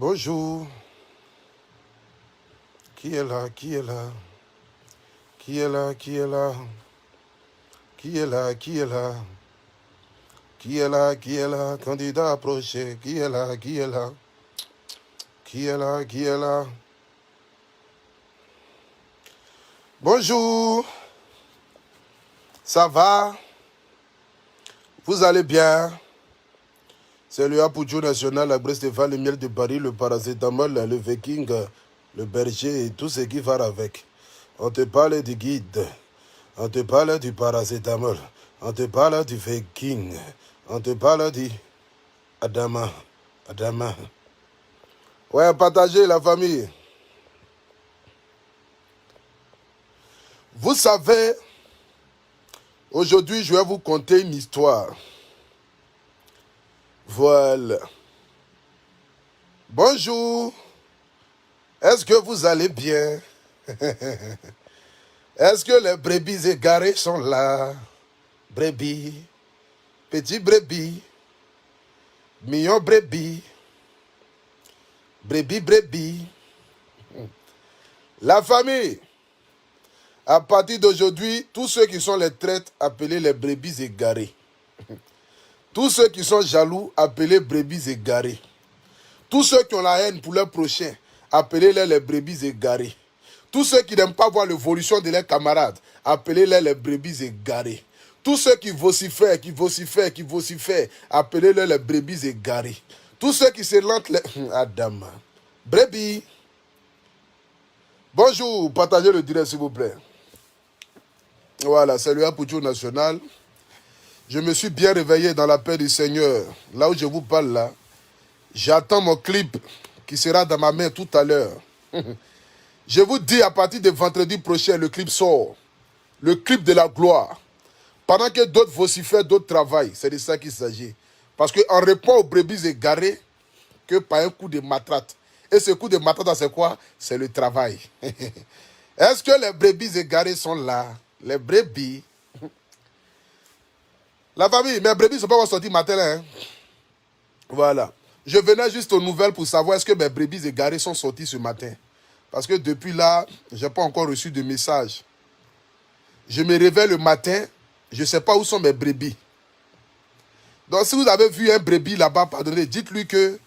Bonjour. Qui est là? Qui est là? Qui est là? Qui est là? Qui est là? Qui est là? Qui est là? Qui est là? Candidat approché. Qui est là? Qui est là? Qui est là? Qui est là? Bonjour. Ça va? Vous allez bien? C'est le Apoudjou national, la Brest de Val, le miel de Paris, le paracétamol, le viking, le berger et tout ce qui va avec. On te parle du guide, on te parle du paracétamol, on te parle du viking, on te parle du Adama. Adama. Ouais, partagez la famille. Vous savez, aujourd'hui je vais vous conter une histoire. Voilà. Bonjour. Est-ce que vous allez bien? Est-ce que les brebis égarées sont là? Brebis, petit brebis, million brebis, brebis, brebis. La famille, à partir d'aujourd'hui, tous ceux qui sont les traîtres, appelez les brebis égarées. Tous ceux qui sont jaloux, appelez brebis égarées. Tous ceux qui ont la haine pour leur prochain, appelez-les les brebis égarées. Tous ceux qui n'aiment pas voir l'évolution de leurs camarades, appelez-les les brebis égarées. Tous ceux qui vocifèrent, appelez-les les brebis égarées. Tous ceux qui se lentent les... Adam. Brebis. Bonjour, partagez le direct s'il vous plaît. Voilà, c'est le Apoudjou national. Je me suis bien réveillé dans la paix du Seigneur. Là où je vous parle là, j'attends mon clip qui sera dans ma main tout à l'heure. Je vous dis, à partir de vendredi prochain, le clip sort. Le clip de la gloire. Pendant que d'autres vocifèrent, d'autres travaillent. C'est de ça qu'il s'agit. Parce qu'on répond aux brebis égarées que par un coup de matratte. Et ce coup de matratte, c'est quoi? C'est le travail. Est-ce que les brebis égarées sont là? Les brebis. La famille, mes brebis ne sont pas sorties matin. Hein? Voilà. Je venais juste aux nouvelles pour savoir est-ce que mes brebis égarées sont sorties ce matin. Parce que depuis là, je n'ai pas encore reçu de message. Je me réveille le matin, je ne sais pas où sont mes brebis. Donc si vous avez vu un brebis là-bas, pardonnez, dites-lui que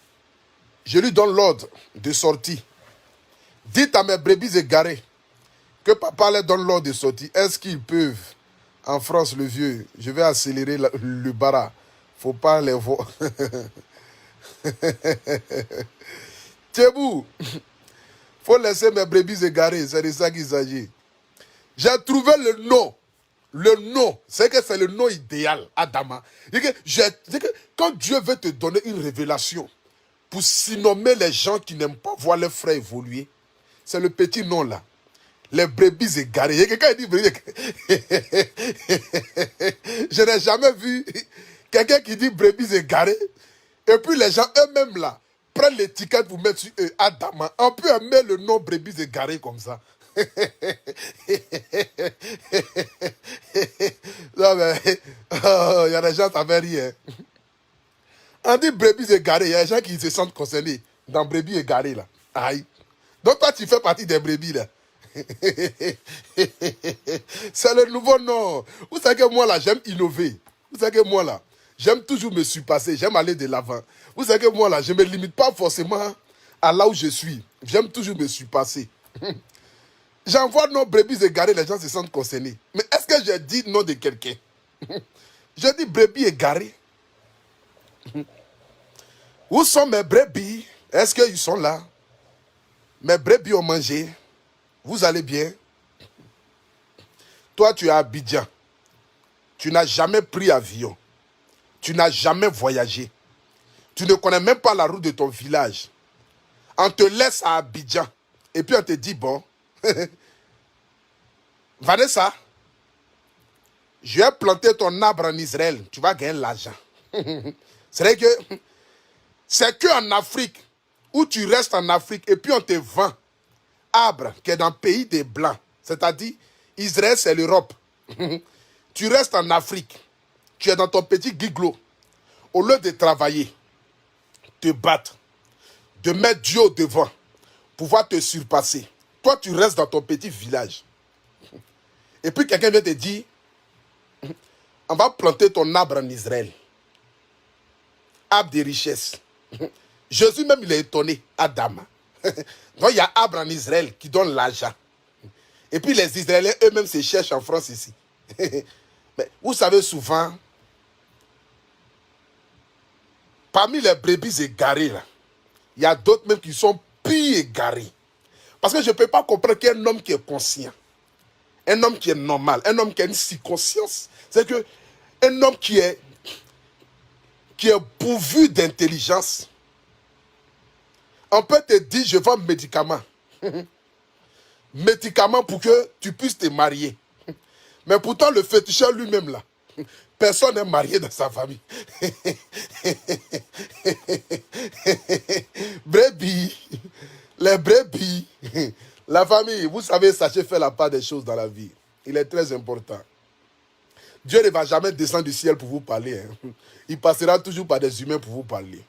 je lui donne l'ordre de sortie. Dites à mes brebis égarées que papa leur donne l'ordre de sortie. Est-ce qu'ils peuvent? En France, le vieux, je vais accélérer le bara. Faut pas les voir. Tchébou, faut laisser mes brebis égarées, c'est de ça qu'il s'agit. J'ai trouvé le nom. Le nom, c'est que c'est le nom idéal, Adama. C'est que quand Dieu veut te donner une révélation pour nommer les gens qui n'aiment pas voir leurs frères évoluer, c'est le petit nom là. Les brebis égarées. Il y a quelqu'un qui dit brebis égarées. Je n'ai jamais vu quelqu'un qui dit brebis égarées. Et puis les gens eux-mêmes là prennent l'étiquette pour mettre sur eux. Adama. On peut aimer le nom brebis égarées comme ça. Non mais, il y a des gens qui avaient rien. On dit brebis égarées, il y a des gens qui se sentent concernés dans brebis égarées là. Aïe. Donc toi tu fais partie des brebis là. C'est le nouveau nom. Vous savez que moi là, j'aime innover. Vous savez que moi là, j'aime toujours me surpasser. J'aime aller de l'avant. Vous savez que moi là, je ne me limite pas forcément à là où je suis. J'aime toujours me surpasser. J'envoie nos brebis égarées, les gens se sentent concernés. Mais est-ce que j'ai dit nom de quelqu'un? J'ai dit brebis égarées. Où sont mes brebis? Est-ce qu'ils sont là? Mes brebis ont mangé. Vous allez bien? Toi, tu es à Abidjan. Tu n'as jamais pris avion. Tu n'as jamais voyagé. Tu ne connais même pas la route de ton village. On te laisse à Abidjan. Et puis on te dit, bon, Vanessa, je vais planter ton arbre en Israël. Tu vas gagner l'argent. C'est vrai que c'est qu'en Afrique, où tu restes en Afrique et puis on te vend arbre qui est dans le pays des Blancs. C'est-à-dire, Israël, c'est l'Europe. Tu restes en Afrique. Tu es dans ton petit giglo. Au lieu de travailler, te battre, de mettre Dieu au devant, pouvoir te surpasser. Toi, tu restes dans ton petit village. Et puis quelqu'un vient te dire, on va planter ton arbre en Israël. Arbre de richesse. Jésus même, il est étonné, Adam. Donc il y a arbre en Israël qui donne l'argent. Et puis les Israéliens eux-mêmes se cherchent en France ici. Mais vous savez souvent, parmi les brebis égarées, là, il y a d'autres même qui sont pires égarés. Parce que je ne peux pas comprendre qu'un homme qui est conscient, un homme qui est normal, un homme qui a une conscience, c'est que un homme qui est pourvu d'intelligence, on peut te dire, je vends médicaments. Médicaments pour que tu puisses te marier. Mais pourtant, le féticheur lui-même, là, personne n'est marié dans sa famille. Brebis, les brebis, la famille, vous savez, sachez faire la part des choses dans la vie. Il est très important. Dieu ne va jamais descendre du ciel pour vous parler. Hein. Il passera toujours par des humains pour vous parler.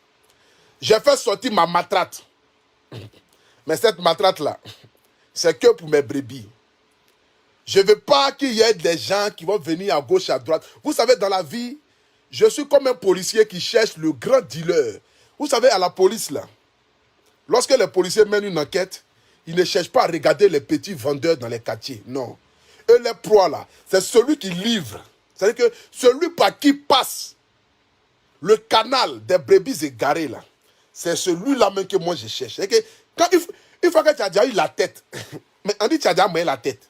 J'ai fait sortir ma matrate. Mais cette matrate-là, c'est que pour mes brebis. Je ne veux pas qu'il y ait des gens qui vont venir à gauche, à droite. Vous savez, dans la vie, je suis comme un policier qui cherche le grand dealer. Vous savez, à la police, là, lorsque les policiers mènent une enquête, ils ne cherchent pas à regarder les petits vendeurs dans les quartiers. Non. Eux, les proies, là, c'est celui qui livre. C'est-à-dire que celui par qui passe le canal des brebis égarées, là, c'est celui-là même que moi je cherche. C'est que quand une fois que tu as déjà eu la tête, mais on dit que tu as déjà mangé la tête.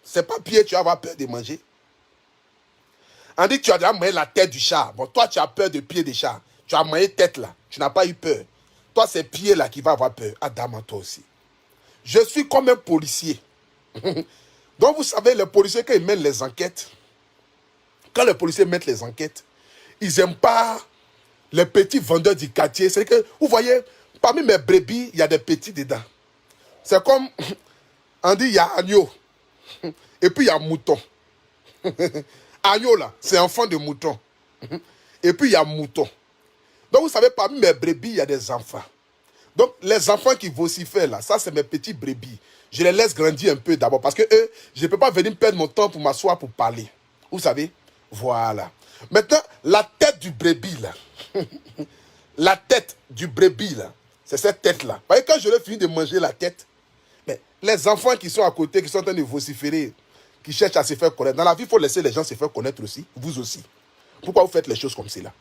C'est pas pied, tu vas avoir peur de manger. On dit que tu as déjà mangé la tête du chat. Bon, toi, tu as peur de pied des chats. Tu as mangé tête là. Tu n'as pas eu peur. Toi, c'est pied là qui va avoir peur. Adam, toi aussi. Je suis comme un policier. Donc, vous savez, les policiers, quand ils mènent les enquêtes, quand les policiers mettent les enquêtes, ils n'aiment pas les petits vendeurs du quartier. C'est que, vous voyez, parmi mes brebis, il y a des petits dedans. C'est comme, on dit, il y a agneau. Et puis, il y a mouton. Agneau, là, c'est enfant de mouton. Et puis, il y a mouton. Donc, vous savez, parmi mes brebis, il y a des enfants. Donc, les enfants qui vocifèrent, là, ça, c'est mes petits brebis. Je les laisse grandir un peu d'abord. Parce que eux, je ne peux pas venir perdre mon temps pour m'asseoir pour parler. Vous savez? Voilà. Maintenant, la tête du brebis, là. La tête du brebis, là. C'est cette tête-là. Vous voyez, quand je l'ai fini de manger la tête, mais les enfants qui sont à côté, qui sont en train de vociférer, qui cherchent à se faire connaître. Dans la vie, il faut laisser les gens se faire connaître aussi. Vous aussi. Pourquoi vous faites les choses comme cela?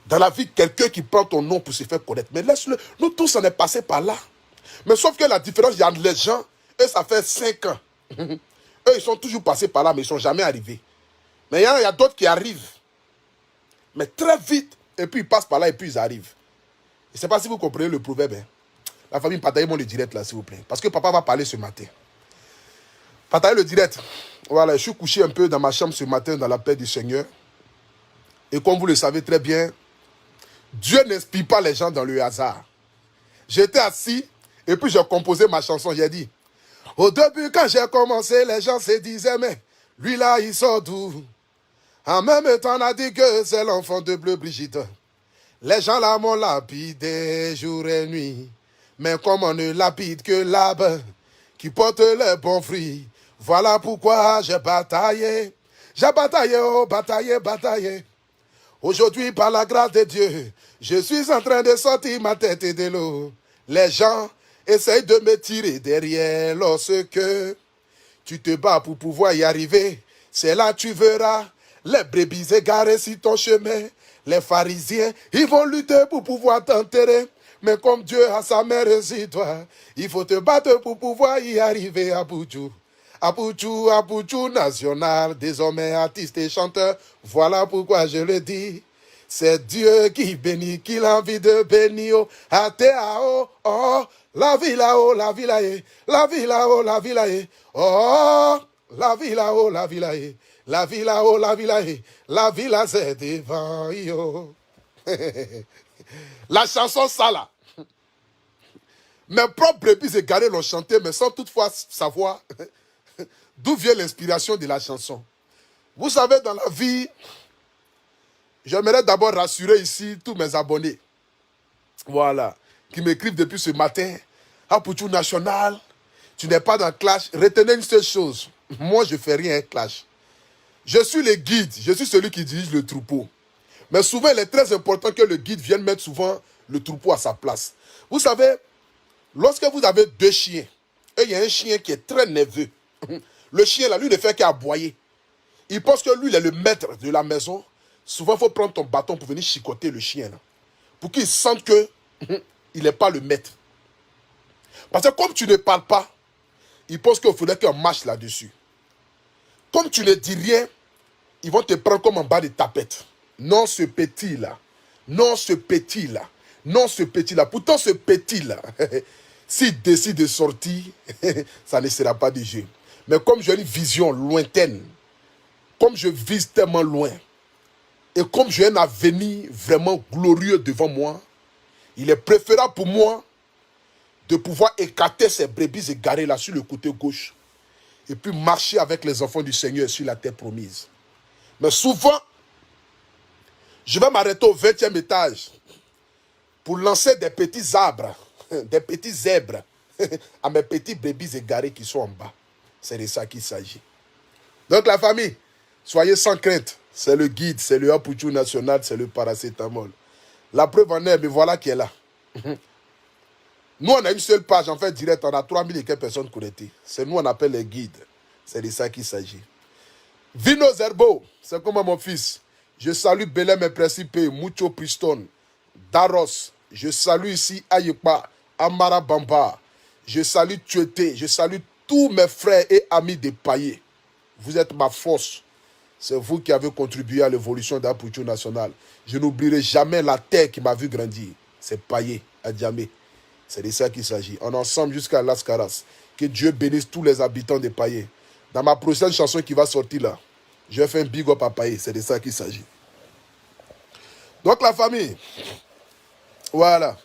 Dans la vie, quelqu'un qui prend ton nom pour se faire connaître. Mais laisse-le. Nous tous, on est passé par là. Mais sauf que la différence, il y a les gens, eux, ça fait 5 ans. Eux, ils sont toujours passés par là, mais ils ne sont jamais arrivés. Mais il y a d'autres qui arrivent. Mais très vite. Et puis ils passent par là et puis ils arrivent. Je ne sais pas si vous comprenez le proverbe. Hein. La famille, partagez-moi le direct là, s'il vous plaît. Parce que papa va parler ce matin. Partagez le direct. Voilà, je suis couché un peu dans ma chambre ce matin dans la paix du Seigneur. Et comme vous le savez très bien, Dieu n'inspire pas les gens dans le hasard. J'étais assis et puis j'ai composé ma chanson. J'ai dit, au début quand j'ai commencé, les gens se disaient, mais lui là, il sort d'où? En même temps, on a dit que c'est l'enfant de Bleu Brigitte. Les gens là m'ont lapidé jour et nuit. Mais comme on ne lapide que l'arbre qui porte les bons fruits, voilà pourquoi j'ai bataillé. J'ai bataillé, oh, bataillé, bataillé. Aujourd'hui, par la grâce de Dieu, je suis en train de sortir ma tête de l'eau. Les gens essayent de me tirer derrière lorsque tu te bats pour pouvoir y arriver. C'est là que tu verras les brebis égarées sur ton chemin. Les pharisiens, ils vont lutter pour pouvoir t'enterrer. Mais comme Dieu a sa mère sur toi, il faut te battre pour pouvoir y arriver à Boudjou. À Boudjou national, désormais artiste et chanteur. Voilà pourquoi je le dis. C'est Dieu qui bénit, qu'il a envie de bénir. Atéao, oh, la vie là-haut, la vie là-haut, la vie là-haut, la vie là-haut. Oh, la vie là-haut, la vie là-haut. La vie là-haut, la vie là-haut. La vie là, c'est devant, yo. La chanson, ça là. Mes propres brebis égarés l'ont chanté, mais sans toutefois savoir d'où vient l'inspiration de la chanson. Vous savez, dans la vie, j'aimerais d'abord rassurer ici tous mes abonnés. Voilà. qui m'écrivent depuis ce matin. Apoutou National, tu n'es pas dans le clash. Retenez une seule chose. Moi, je ne fais rien clash. Je suis le guide. Je suis celui qui dirige le troupeau. Mais souvent, il est très important que le guide vienne mettre souvent le troupeau à sa place. Vous savez, lorsque vous avez deux chiens, et il y a un chien qui est très nerveux, le chien là, lui, ne fait qu'aboyer. Il pense que lui, il est le maître de la maison. Souvent, il faut prendre ton bâton pour venir chicoter le chien là. Pour qu'il sente que il n'est pas le maître. Parce que comme tu ne parles pas, il pense qu'il faudrait qu'on marche là-dessus. Comme tu ne dis rien, ils vont te prendre comme en bas de tapette. Non, ce petit-là. Non, ce petit-là. Non, ce petit-là. Pourtant, ce petit-là, s'il décide de sortir, ça ne sera pas du jeu. Mais comme j'ai une vision lointaine, comme je vise tellement loin, et comme j'ai un avenir vraiment glorieux devant moi, il est préférable pour moi de pouvoir écarter ces brebis égarées là sur le côté gauche et puis marcher avec les enfants du Seigneur sur la terre promise. Mais souvent, je vais m'arrêter au 20e étage pour lancer des petits arbres, des petits zèbres à mes petits brebis égarés qui sont en bas. C'est de ça qu'il s'agit. Donc la famille, soyez sans crainte. C'est le guide, c'est le Apoutou National, c'est le paracétamol. La preuve en est, mais voilà qui est là. Nous, on a une seule page, en fait, direct, on a 3000 et quelques personnes connectées. C'est nous, on appelle les guides. C'est de ça qu'il s'agit. Vino Zerbo, c'est comme mon fils. Je salue Belém et Principe, Mucho Priston, Daros. Je salue ici Ayepa, Amara Bamba. Je salue Tueté. Je salue tous mes frères et amis des paillés. Vous êtes ma force. C'est vous qui avez contribué à l'évolution d'Apoutou National. Je n'oublierai jamais la terre qui m'a vu grandir. C'est Paillé, à Djamé. C'est de ça qu'il s'agit. On est ensemble jusqu'à Las Caras. Que Dieu bénisse tous les habitants de Paillé. Dans ma prochaine chanson qui va sortir là, je vais faire un big up à Paillé. C'est de ça qu'il s'agit. Donc la famille, voilà.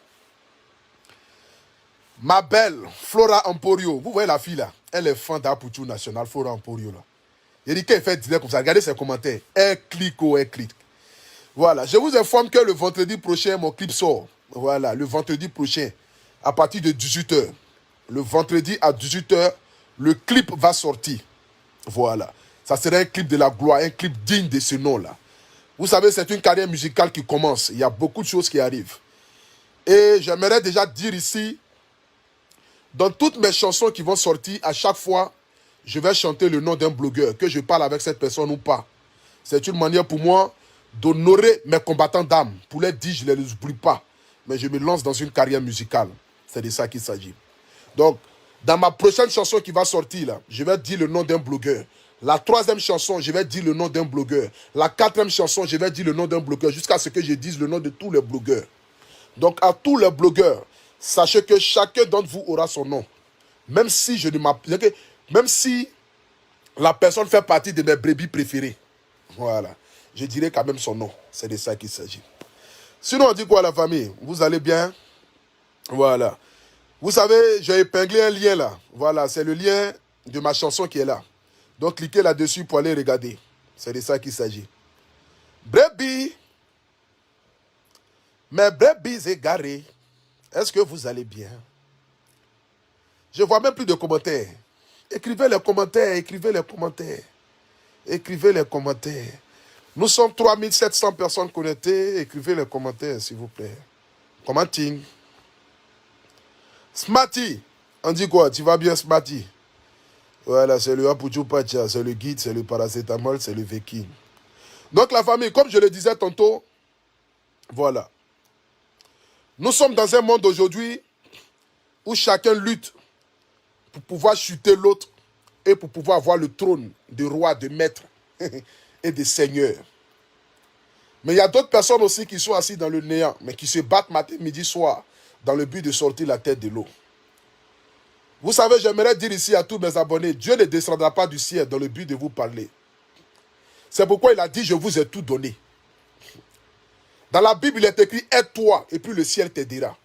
Ma belle Flora Emporio. Vous voyez la fille là? Elle est fan d'Apoutou National, Flora Emporio là. Il dit qu'elle fait direct comme ça. Regardez ses commentaires. Elle clique, elle clique. Voilà. Je vous informe que le vendredi prochain, mon clip sort. Voilà. Le vendredi prochain, à partir de 18h. Le vendredi à 18h, le clip va sortir. Voilà. Ça sera un clip de la gloire, un clip digne de ce nom-là. Vous savez, c'est une carrière musicale qui commence. Il y a beaucoup de choses qui arrivent. Et j'aimerais déjà dire ici, dans toutes mes chansons qui vont sortir, à chaque fois, je vais chanter le nom d'un blogueur, que je parle avec cette personne ou pas. C'est une manière pour moi d'honorer mes combattants d'âme. Pour les dire, je ne les oublie pas. Mais je me lance dans une carrière musicale. C'est de ça qu'il s'agit. Donc, dans ma prochaine chanson qui va sortir, là, je vais dire le nom d'un blogueur. La 3e chanson, je vais dire le nom d'un blogueur. La 4e chanson, je vais dire le nom d'un blogueur. Jusqu'à ce que je dise le nom de tous les blogueurs. Donc, à tous les blogueurs, sachez que chacun d'entre vous aura son nom. Même si je ne m'appelle... Même si la personne fait partie de mes brebis préférées. Voilà. Je dirais quand même son nom. C'est de ça qu'il s'agit. Sinon, on dit quoi la famille? Vous allez bien? Voilà. Vous savez, j'ai épinglé un lien là. Voilà, c'est le lien de ma chanson qui est là. Donc, cliquez là-dessus pour aller regarder. C'est de ça qu'il s'agit. Brebis. Mes brebis égarées. Est-ce que vous allez bien? Je vois même plus de commentaires. Écrivez les commentaires, écrivez les commentaires. Écrivez les commentaires. Nous sommes 3700 personnes connectées. Écrivez les commentaires, s'il vous plaît. Commenting. Smarty. On dit quoi? Tu vas bien, Smarty? Voilà, c'est le Apoutou Pacha, c'est le guide, c'est le paracétamol, c'est le Viking. Donc la famille, comme je le disais tantôt, voilà. Nous sommes dans un monde aujourd'hui où chacun lutte pour pouvoir chuter l'autre et pour pouvoir avoir le trône de roi, de maître et de seigneur. Mais il y a d'autres personnes aussi qui sont assises dans le néant, mais qui se battent matin, midi, soir, dans le but de sortir la tête de l'eau. Vous savez, j'aimerais dire ici à tous mes abonnés, Dieu ne descendra pas du ciel dans le but de vous parler. C'est pourquoi il a dit, je vous ai tout donné. Dans la Bible, il est écrit, aide-toi, et puis le ciel t'aidera.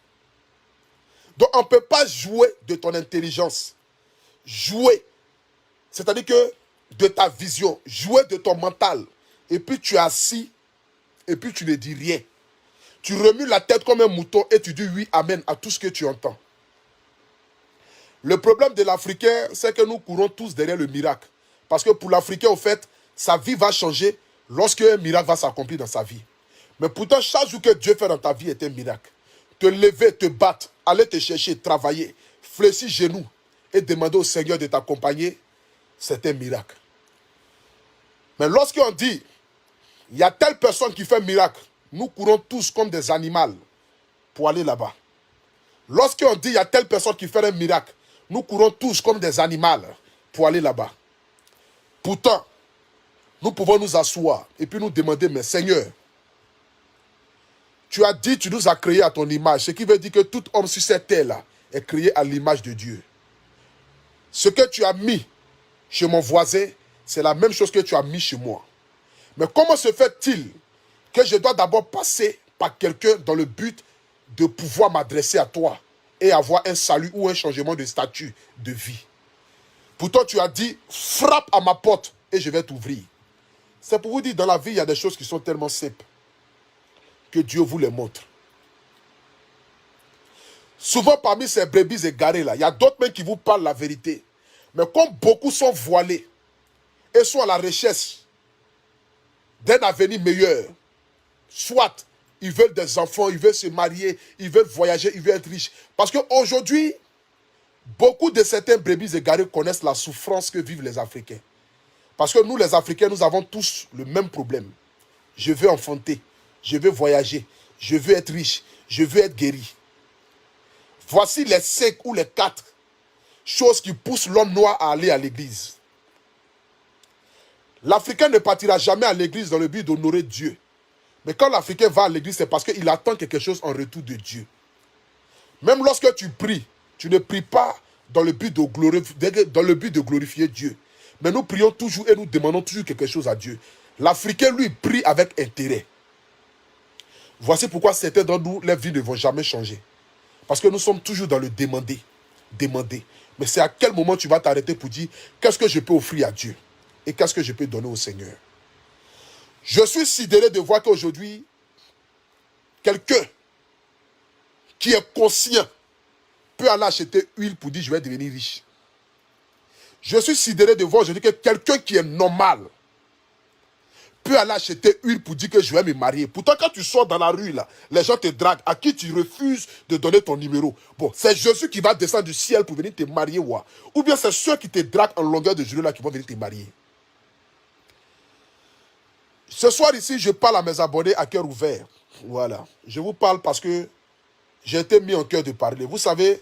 Donc, on ne peut pas jouer de ton intelligence. Jouer, c'est-à-dire que de ta vision, jouer de ton mental. Et puis tu es assis, et puis tu ne dis rien. Tu remues la tête comme un mouton et tu dis oui, amen à tout ce que tu entends. Le problème de l'Africain, c'est que nous courons tous derrière le miracle. Parce que pour l'Africain, au fait, sa vie va changer lorsqu'un miracle va s'accomplir dans sa vie. Mais pourtant, chaque jour que Dieu fait dans ta vie est un miracle. Te lever, te battre, aller te chercher, travailler, fléchir genoux et demander au Seigneur de t'accompagner, c'est un miracle. Mais lorsqu'on dit, il y a telle personne qui fait un miracle, nous courons tous comme des animaux pour aller là-bas. Lorsqu'on dit, il y a telle personne qui fait un miracle, nous courons tous comme des animaux pour aller là-bas. Pourtant, nous pouvons nous asseoir et puis nous demander, mais Seigneur, tu as dit, tu nous as créés à ton image, ce qui veut dire que tout homme sur cette terre-là est créé à l'image de Dieu. Ce que tu as mis chez mon voisin, c'est la même chose que tu as mis chez moi. Mais comment se fait-il que je dois d'abord passer par quelqu'un dans le but de pouvoir m'adresser à toi et avoir un salut ou un changement de statut de vie? Pourtant, tu as dit, frappe à ma porte et je vais t'ouvrir. C'est pour vous dire, dans la vie, il y a des choses qui sont tellement simples que Dieu vous les montre. Souvent, parmi ces brebis égarées là, il y a d'autres même qui vous parlent la vérité. Mais comme beaucoup sont voilés et sont à la recherche d'un avenir meilleur, soit ils veulent des enfants, ils veulent se marier, ils veulent voyager, ils veulent être riches. Parce qu'aujourd'hui, beaucoup de certains brebis égarés connaissent la souffrance que vivent les Africains. Parce que nous, les Africains, nous avons tous le même problème. Je veux enfanter, je veux voyager, je veux être riche, je veux être guéri. Voici les 5 ou les 4 choses qui poussent l'homme noir à aller à l'église. L'Africain ne partira jamais à l'église dans le but d'honorer Dieu. Mais quand l'Africain va à l'église, c'est parce qu'il attend quelque chose en retour de Dieu. Même lorsque tu pries, tu ne pries pas dans le but de glorifier Dieu. Mais nous prions toujours et nous demandons toujours quelque chose à Dieu. L'Africain, lui, prie avec intérêt. Voici pourquoi certains d'entre nous, leurs vies ne vont jamais changer. Parce que nous sommes toujours dans le demander. Demander. Mais c'est à quel moment tu vas t'arrêter pour dire, qu'est-ce que je peux offrir à Dieu? Et qu'est-ce que je peux donner au Seigneur? Je suis sidéré de voir qu'aujourd'hui, quelqu'un qui est conscient peut aller acheter huile pour dire, je vais devenir riche. Je suis sidéré de voir aujourd'hui que quelqu'un qui est normal peut aller acheter huile pour dire que je vais me marier. Pourtant, quand tu sors dans la rue, là, les gens te draguent. À qui tu refuses de donner ton numéro? Bon, c'est Jésus qui va descendre du ciel pour venir te marier. Ou bien c'est ceux qui te draguent en longueur de journée là qui vont venir te marier. Ce soir ici, je parle à mes abonnés à cœur ouvert. Voilà. Je vous parle parce que j'ai été mis en cœur de parler. Vous savez,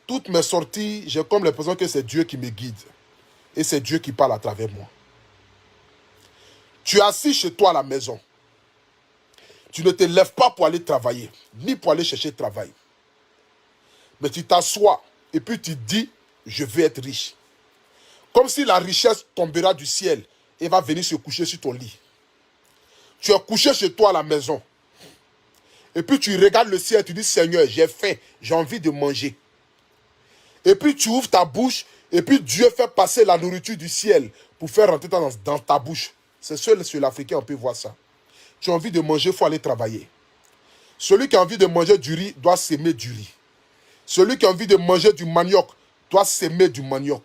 toutes mes sorties, j'ai comme l'impression que c'est Dieu qui me guide. Et c'est Dieu qui parle à travers moi. Tu es assis chez toi à la maison. Tu ne te lèves pas pour aller travailler, ni pour aller chercher travail. Mais tu t'assois et puis tu dis, je veux être riche. Comme si la richesse tombera du ciel et va venir se coucher sur ton lit. Tu es couché chez toi à la maison. Et puis tu regardes le ciel et tu dis, Seigneur, j'ai faim, j'ai envie de manger. Et puis tu ouvres ta bouche et puis Dieu fait passer la nourriture du ciel pour faire rentrer dans ta bouche. C'est seul sur l'Africain on peut voir ça. Tu as envie de manger, il faut aller travailler. Celui qui a envie de manger du riz doit s'aimer du riz. Celui qui a envie de manger du manioc doit s'aimer du manioc.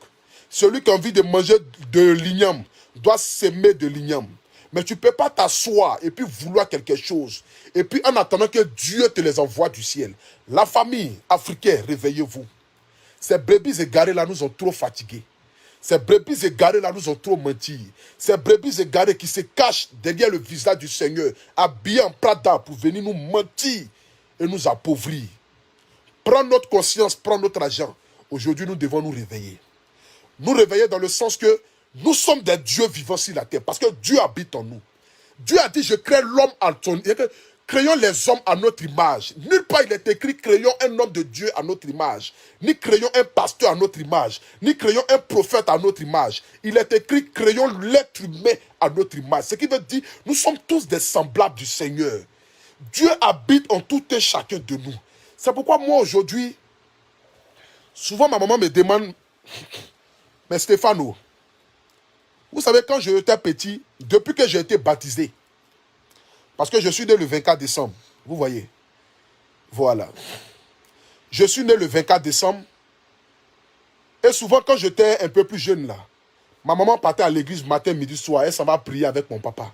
Celui qui a envie de manger de l'igname doit s'aimer de l'igname. Mais tu ne peux pas t'asseoir et puis vouloir quelque chose. Et puis en attendant que Dieu te les envoie du ciel. La famille africaine, réveillez-vous. Ces brebis égarés là nous ont trop fatigués. Ces brebis égarés là nous ont trop menti. Ces brebis égarés qui se cachent derrière le visage du Seigneur, habillés en Prada pour venir nous mentir et nous appauvrir. Prends notre conscience, prends notre argent. Aujourd'hui, nous devons nous réveiller. Nous réveiller dans le sens que nous sommes des dieux vivants sur la terre. Parce que Dieu habite en nous. Dieu a dit, je crée l'homme à ton... Créons les hommes à notre image. Nulle part il est écrit, créons un homme de Dieu à notre image. Ni créons un pasteur à notre image. Ni créons un prophète à notre image. Il est écrit, créons l'être humain à notre image. Ce qui veut dire, nous sommes tous des semblables du Seigneur. Dieu habite en tout et chacun de nous. C'est pourquoi moi aujourd'hui, souvent ma maman me demande, mais Stéphano, vous savez, quand j'étais petit, depuis que j'ai été baptisé, parce que je suis né le 24 décembre, Vous voyez? Voilà. Je suis né le 24 décembre. Et souvent, quand j'étais un peu plus jeune, là, ma maman partait à l'église matin, midi, soir. Elle s'en va prier avec mon papa.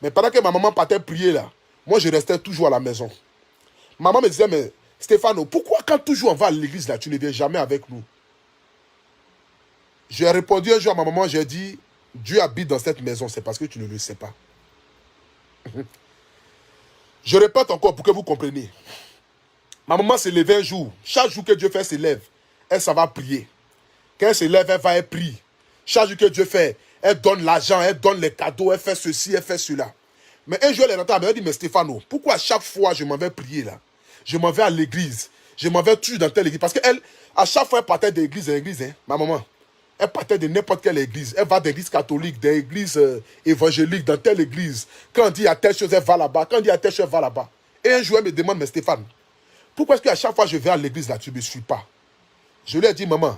Mais pendant que ma maman partait prier, là, moi, je restais toujours à la maison. Maman me disait, mais Stéphano, pourquoi quand toujours on va à l'église, là, tu ne viens jamais avec nous? J'ai répondu un jour à ma maman, j'ai dit, Dieu habite dans cette maison, c'est parce que tu ne le sais pas. Je répète encore pour que vous compreniez. Ma maman s'est levée un jour. Chaque jour que Dieu fait, elle se lève. Elle s'en va prier. Quand elle se lève, elle va, elle prie. Chaque jour que Dieu fait, elle donne l'argent, elle donne les cadeaux, elle fait ceci, elle fait cela. Mais un jour, elle est rentrée, elle dit, mais Stéphano, pourquoi à chaque fois je m'en vais prier là? Je m'en vais à l'église. Je m'en vais toujours dans telle église. Parce qu'elle, à chaque fois, elle partait d'église en église, hein, ma maman. Elle partait de n'importe quelle église. Elle va d'église catholique, d'église évangélique, dans telle église. Quand on dit à telle chose, elle va là-bas. Quand on dit à telle chose, elle va là-bas. Et un jour, elle me demande, mais Stéphane, pourquoi est-ce qu'à chaque fois que je vais à l'église là, tu ne me suis pas? Je lui ai dit, maman,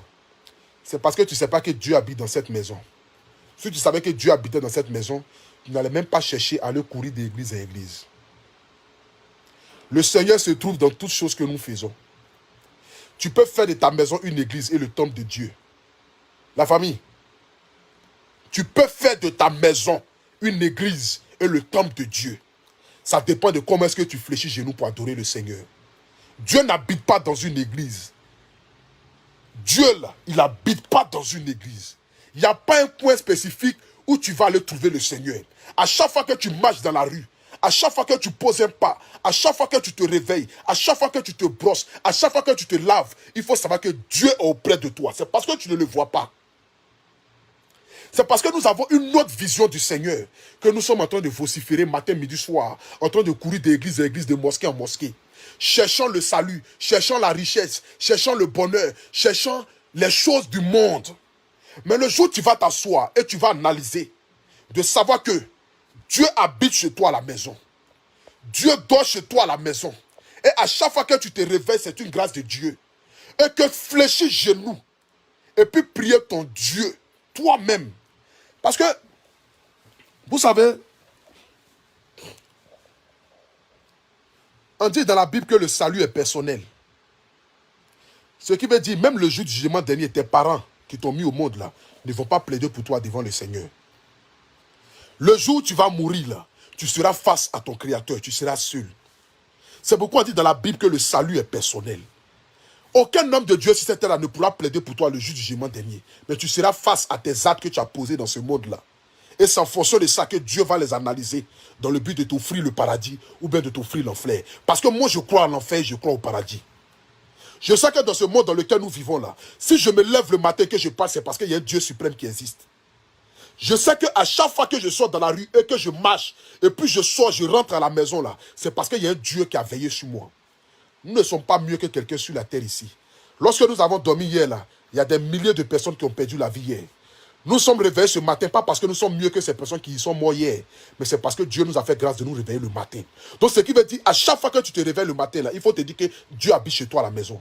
c'est parce que tu ne sais pas que Dieu habite dans cette maison. Si tu savais que Dieu habitait dans cette maison, tu n'allais même pas chercher à aller courir d'église en église. Le Seigneur se trouve dans toutes choses que nous faisons. Tu peux faire de ta maison une église et le temple de Dieu. La famille, tu peux faire de ta maison une église et le temple de Dieu. Ça dépend de comment est-ce que tu fléchis genoux pour adorer le Seigneur. Dieu n'habite pas dans une église. Dieu, là, il n'habite pas dans une église. Il n'y a pas un point spécifique où tu vas aller trouver le Seigneur. À chaque fois que tu marches dans la rue, à chaque fois que tu poses un pas, à chaque fois que tu te réveilles, à chaque fois que tu te brosses, à chaque fois que tu te laves, il faut savoir que Dieu est auprès de toi. C'est parce que tu ne le vois pas. C'est parce que nous avons une autre vision du Seigneur que nous sommes en train de vociférer matin, midi, soir, en train de courir d'église en église, de mosquée en mosquée. Cherchant le salut, cherchant la richesse, cherchant le bonheur, cherchant les choses du monde. Mais le jour où tu vas t'asseoir et tu vas analyser, de savoir que Dieu habite chez toi à la maison. Dieu dort chez toi à la maison. Et à chaque fois que tu te réveilles, c'est une grâce de Dieu. Et que fléchis genoux et puis prier ton Dieu toi-même. Parce que, vous savez, on dit dans la Bible que le salut est personnel. Ce qui veut dire, même le jour du jugement dernier, tes parents qui t'ont mis au monde là, ne vont pas plaider pour toi devant le Seigneur. Le jour où tu vas mourir là, tu seras face à ton Créateur, tu seras seul. C'est pourquoi on dit dans la Bible que le salut est personnel. Aucun homme de Dieu sur cette terre-là ne pourra plaider pour toi le jour du jugement dernier. Mais tu seras face à tes actes que tu as posés dans ce monde-là. Et c'est en fonction de ça que Dieu va les analyser dans le but de t'offrir le paradis ou bien de t'offrir l'enfer. Parce que moi, je crois à l'enfer, je crois au paradis. Je sais que dans ce monde dans lequel nous vivons là, si je me lève le matin que je passe, c'est parce qu'il y a un Dieu suprême qui existe. Je sais qu'à chaque fois que je sors dans la rue et que je marche, et puis je sors, je rentre à la maison là, c'est parce qu'il y a un Dieu qui a veillé sur moi. Nous ne sommes pas mieux que quelqu'un sur la terre ici. Lorsque nous avons dormi hier là, il y a des milliers de personnes qui ont perdu la vie hier. Nous sommes réveillés ce matin, pas parce que nous sommes mieux que ces personnes qui y sont mortes hier, mais c'est parce que Dieu nous a fait grâce de nous réveiller le matin. Donc ce qui veut dire, à chaque fois que tu te réveilles le matin là, il faut te dire que Dieu habite chez toi à la maison.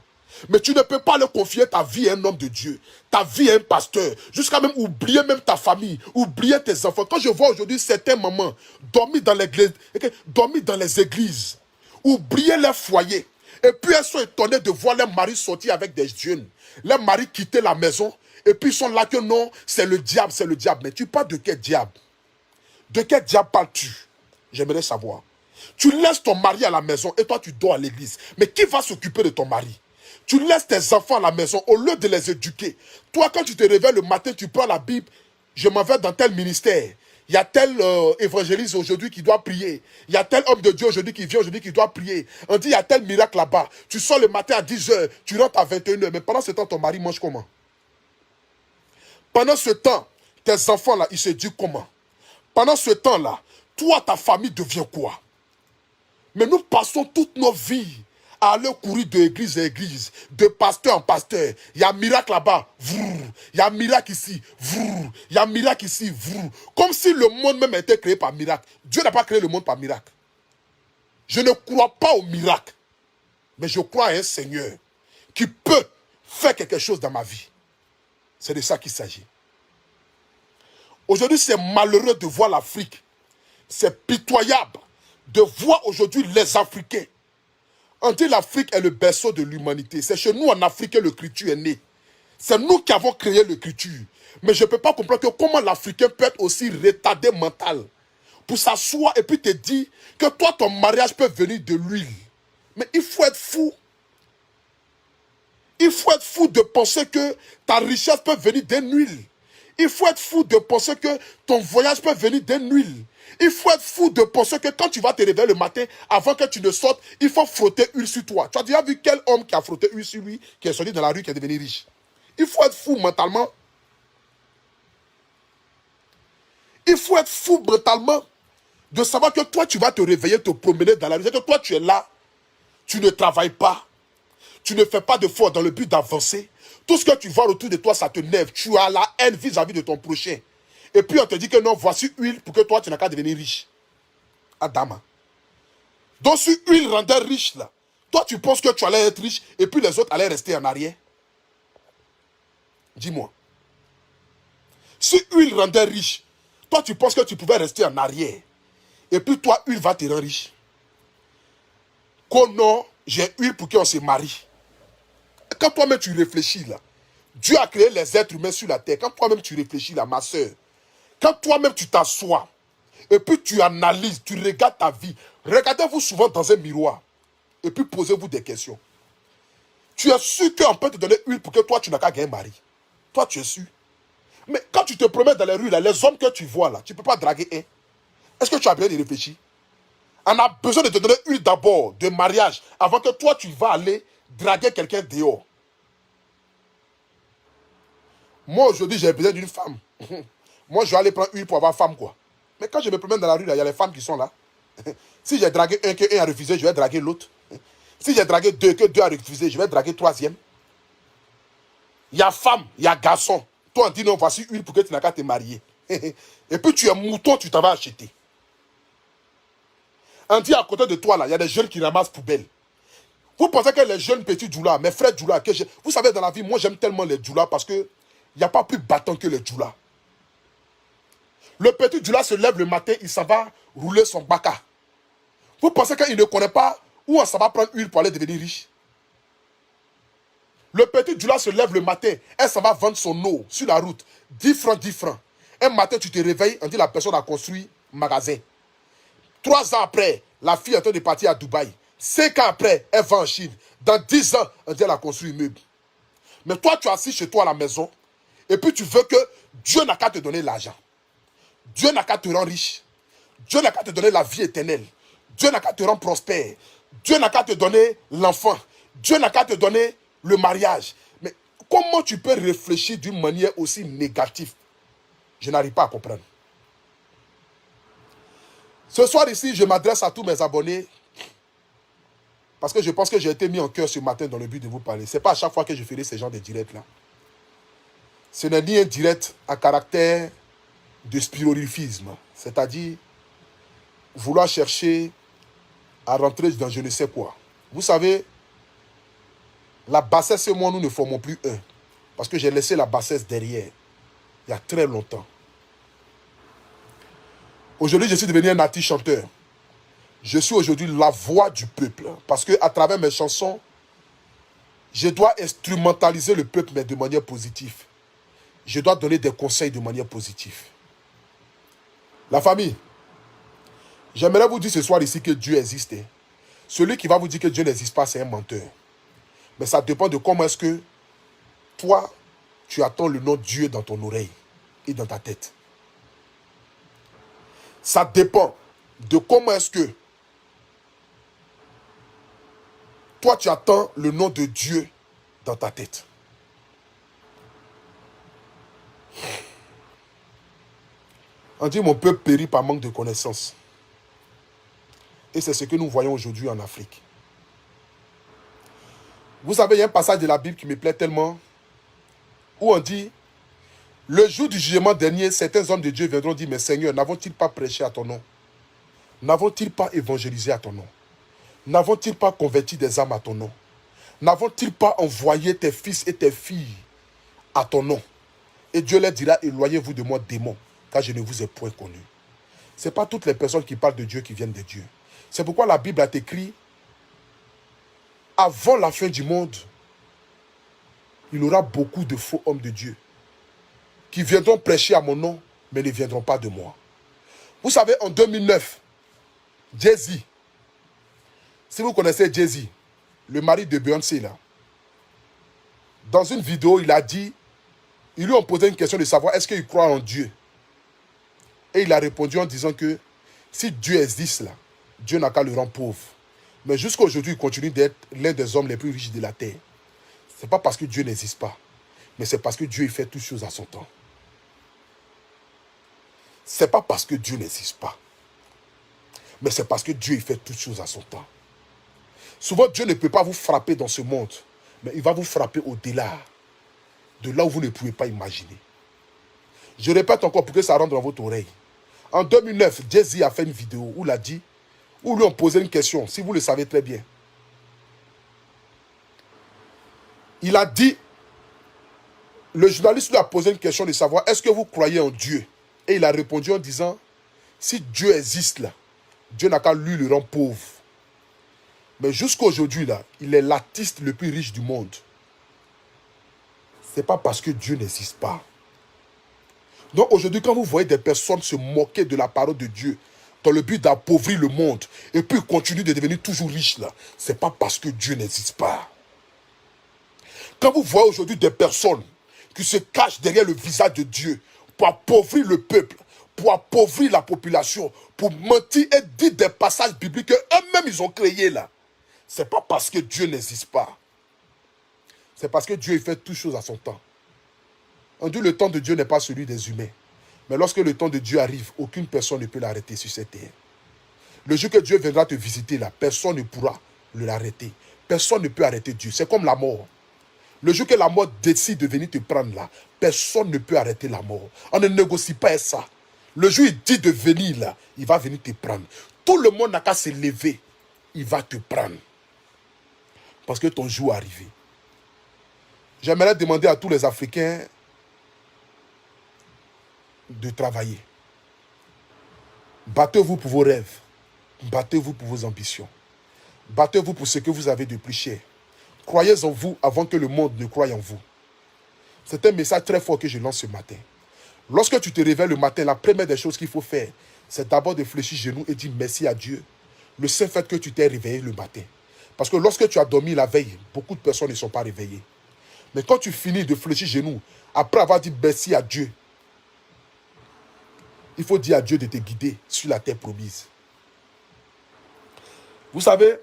Mais tu ne peux pas le confier ta vie à un homme de Dieu, ta vie à un pasteur, jusqu'à même oublier même ta famille, oublier tes enfants. Quand je vois aujourd'hui certains mamans dormir dans l'église, dormir dans les églises, oublier leur foyer, et puis elles sont étonnées de voir leur mari sortir avec des jeunes, leur mari quitter la maison, et puis ils sont là que non, c'est le diable, c'est le diable. Mais tu parles de quel diable? De quel diable parles-tu? J'aimerais savoir. Tu laisses ton mari à la maison et toi tu dors à l'église. Mais qui va s'occuper de ton mari? Tu laisses tes enfants à la maison au lieu de les éduquer. Toi, quand tu te réveilles le matin, tu prends la Bible. Je m'en vais dans tel ministère. Il y a tel évangéliste aujourd'hui qui doit prier. Il y a tel homme de Dieu aujourd'hui qui vient aujourd'hui qui doit prier. On dit il y a tel miracle là-bas. Tu sors le matin à 10h, tu rentres à 21h. Mais pendant ce temps, ton mari mange comment? Pendant ce temps, tes enfants là, ils se disent comment? Pendant ce temps-là, toi, ta famille devient quoi? Mais nous passons toutes nos vies à aller courir d'église à église, de pasteur en pasteur. Il y a un miracle là-bas, il y a un miracle ici, il y a un miracle ici, comme si le monde même était créé par miracle. Dieu n'a pas créé le monde par miracle. Je ne crois pas au miracle, mais je crois à un Seigneur qui peut faire quelque chose dans ma vie. C'est de ça qu'il s'agit. Aujourd'hui, c'est malheureux de voir l'Afrique. C'est pitoyable de voir aujourd'hui les Africains. On dit l'Afrique est le berceau de l'humanité. C'est chez nous en Afrique que l'écriture est née. C'est nous qui avons créé l'écriture. Mais je ne peux pas comprendre que comment l'Africain peut être aussi retardé mental pour s'asseoir et puis te dire que toi, ton mariage peut venir de l'huile. Mais il faut être fou. Il faut être fou de penser que ta richesse peut venir d'une huile. Il faut être fou de penser que ton voyage peut venir d'une huile. Il faut être fou de penser que quand tu vas te réveiller le matin, avant que tu ne sortes, il faut frotter huile sur toi. Tu as déjà vu quel homme qui a frotté huile sur lui, qui est sorti dans la rue, qui est devenu riche? Il faut être fou mentalement. Il faut être fou mentalement de savoir que toi, tu vas te réveiller, te promener dans la rue. C'est que toi, tu es là, tu ne travailles pas, tu ne fais pas d'efforts dans le but d'avancer. Tout ce que tu vois autour de toi, ça te nerve. Tu as la haine vis-à-vis de ton prochain. Et puis on te dit que non, voici huile pour que toi, tu n'as qu'à devenir riche. Adama. Donc si huile rendait riche, là, toi, tu penses que tu allais être riche et puis les autres allaient rester en arrière? Dis-moi. Si huile rendait riche, toi, tu penses que tu pouvais rester en arrière. Et puis toi, huile va te rendre riche. Qu'on non, j'ai huile pour qu'on se marie. Quand toi-même tu réfléchis là, Dieu a créé les êtres humains sur la terre. Quand toi-même tu réfléchis là, ma soeur, quand toi-même tu t'assois, et puis tu analyses, tu regardes ta vie, regardez-vous souvent dans un miroir, et puis posez-vous des questions. Tu es sûr qu'on peut te donner huile pour que toi tu n'as qu'à gagner un mari. Toi tu es sûr. Mais quand tu te promènes dans les rues, là, les hommes que tu vois là, tu ne peux pas draguer un. Est-ce que tu as bien réfléchi? On a besoin de te donner huile d'abord, de mariage, avant que toi tu vas aller draguer quelqu'un dehors. Moi aujourd'hui j'ai besoin d'une femme. Moi je vais aller prendre huile pour avoir femme quoi. Mais quand je me promène dans la rue, il y a les femmes qui sont là. Si j'ai dragué un, que un a refusé, je vais draguer l'autre. Si j'ai dragué deux, que deux a refusé, je vais draguer troisième. Il y a femme, il y a garçon. Toi on dit non, voici huile pour que tu n'as qu'à te marier. Et puis tu es mouton, tu t'en vas acheter. On dit à côté de toi là, il y a des jeunes qui ramassent poubelle. Vous pensez que les jeunes petits djoulas, mes frères djoulas, vous savez dans la vie, moi j'aime tellement les djoulas parce que il n'y a pas plus battant que les djoulas. Le petit djoula se lève le matin, il s'en va rouler son baka. Vous pensez qu'il ne connaît pas où ça va prendre huile pour aller devenir riche? Le petit djoula se lève le matin, elle s'en va vendre son eau sur la route. 10 francs, 10 francs. Un matin, tu te réveilles, on dit la personne a construit un magasin. 3 ans après, la fille est en train de partir à Dubaï. 5 ans après, elle va en Chine. Dans 10 ans, on dit elle a construit un meuble. Mais toi, tu es assis chez toi à la maison, et puis tu veux que Dieu n'a qu'à te donner l'argent. Dieu n'a qu'à te rendre riche. Dieu n'a qu'à te donner la vie éternelle. Dieu n'a qu'à te rendre prospère. Dieu n'a qu'à te donner l'enfant. Dieu n'a qu'à te donner le mariage. Mais comment tu peux réfléchir d'une manière aussi négative? Je n'arrive pas à comprendre. Ce soir ici, je m'adresse à tous mes abonnés parce que je pense que j'ai été mis en cœur ce matin dans le but de vous parler. Ce n'est pas à chaque fois que je ferai ce genre de direct-là. Ce n'est ni un direct à caractère de spiritualisme, c'est-à-dire vouloir chercher à rentrer dans je ne sais quoi. Vous savez, la bassesse et moi, nous ne formons plus un. Parce que j'ai laissé la bassesse derrière, il y a très longtemps. Aujourd'hui, je suis devenu un artiste chanteur. Je suis aujourd'hui la voix du peuple. Parce qu'à travers mes chansons, je dois instrumentaliser le peuple, mais de manière positive. Je dois donner des conseils de manière positive. La famille, j'aimerais vous dire ce soir ici que Dieu existe. Celui qui va vous dire que Dieu n'existe pas, c'est un menteur. Mais ça dépend de comment est-ce que toi, tu attends le nom de Dieu dans ton oreille et dans ta tête. Ça dépend de comment est-ce que toi, tu attends le nom de Dieu dans ta tête. On dit mon peuple périt par manque de connaissances. Et c'est ce que nous voyons aujourd'hui en Afrique. Vous savez, il y a un passage de la Bible qui me plaît tellement, où on dit, le jour du jugement dernier, certains hommes de Dieu viendront dire, mais Seigneur, n'avons-ils pas prêché à ton nom? N'avons-ils pas évangélisé à ton nom? N'avons-ils pas converti des âmes à ton nom? N'avons-ils pas envoyé tes fils et tes filles à ton nom? Et Dieu leur dira, éloignez-vous de moi, démons, car je ne vous ai point connu. Ce n'est pas toutes les personnes qui parlent de Dieu qui viennent de Dieu. C'est pourquoi la Bible a écrit, avant la fin du monde, il y aura beaucoup de faux hommes de Dieu qui viendront prêcher à mon nom, mais ne viendront pas de moi. Vous savez, en 2009, Jay-Z, si vous connaissez Jay-Z, le mari de Beyoncé, là, dans une vidéo, il a dit, ils lui ont posé une question de savoir est-ce qu'il croit en Dieu. Et il a répondu en disant que si Dieu existe là, Dieu n'a qu'à le rendre pauvre. Mais jusqu'à aujourd'hui, il continue d'être l'un des hommes les plus riches de la terre. Ce n'est pas parce que Dieu n'existe pas, mais c'est parce que Dieu il fait toutes choses à son temps. Ce n'est pas parce que Dieu n'existe pas, mais c'est parce que Dieu il fait toutes choses à son temps. Souvent, Dieu ne peut pas vous frapper dans ce monde, mais il va vous frapper au-delà de là où vous ne pouvez pas imaginer. Je répète encore pour que ça rentre dans votre oreille. En 2009, Jay-Z a fait une vidéo où il a dit, où lui ont posé une question, si vous le savez très bien. Il a dit, le journaliste lui a posé une question de savoir, est-ce que vous croyez en Dieu? Et il a répondu en disant, si Dieu existe là, Dieu n'a qu'à lui le rendre pauvre. Mais jusqu'à aujourd'hui là, il est l'artiste le plus riche du monde. Ce n'est pas parce que Dieu n'existe pas. Donc aujourd'hui, quand vous voyez des personnes se moquer de la parole de Dieu, dans le but d'appauvrir le monde, et puis continuer de devenir toujours riche là, ce n'est pas parce que Dieu n'existe pas. Quand vous voyez aujourd'hui des personnes qui se cachent derrière le visage de Dieu pour appauvrir le peuple, pour appauvrir la population, pour mentir et dire des passages bibliques qu'eux-mêmes ils ont créés là, ce n'est pas parce que Dieu n'existe pas. C'est parce que Dieu il fait toutes choses à son temps. On dit le temps de Dieu n'est pas celui des humains. Mais lorsque le temps de Dieu arrive, aucune personne ne peut l'arrêter sur cette terre. Le jour que Dieu viendra te visiter là, personne ne pourra l'arrêter. Personne ne peut arrêter Dieu. C'est comme la mort. Le jour que la mort décide de venir te prendre là, personne ne peut arrêter la mort. On ne négocie pas ça. Le jour où il dit de venir là, il va venir te prendre. Tout le monde n'a qu'à se lever. Il va te prendre. Parce que ton jour est arrivé. J'aimerais demander à tous les Africains de travailler. Battez-vous pour vos rêves. Battez-vous pour vos ambitions. Battez-vous pour ce que vous avez de plus cher. Croyez en vous avant que le monde ne croie en vous. C'est un message très fort que je lance ce matin. Lorsque tu te réveilles le matin, la première des choses qu'il faut faire, c'est d'abord de fléchir genoux et dire merci à Dieu. Le seul fait que tu t'es réveillé le matin. Parce que lorsque tu as dormi la veille, beaucoup de personnes ne sont pas réveillées. Mais quand tu finis de fléchir genoux, après avoir dit merci à Dieu, il faut dire à Dieu de te guider sur la terre promise. Vous savez,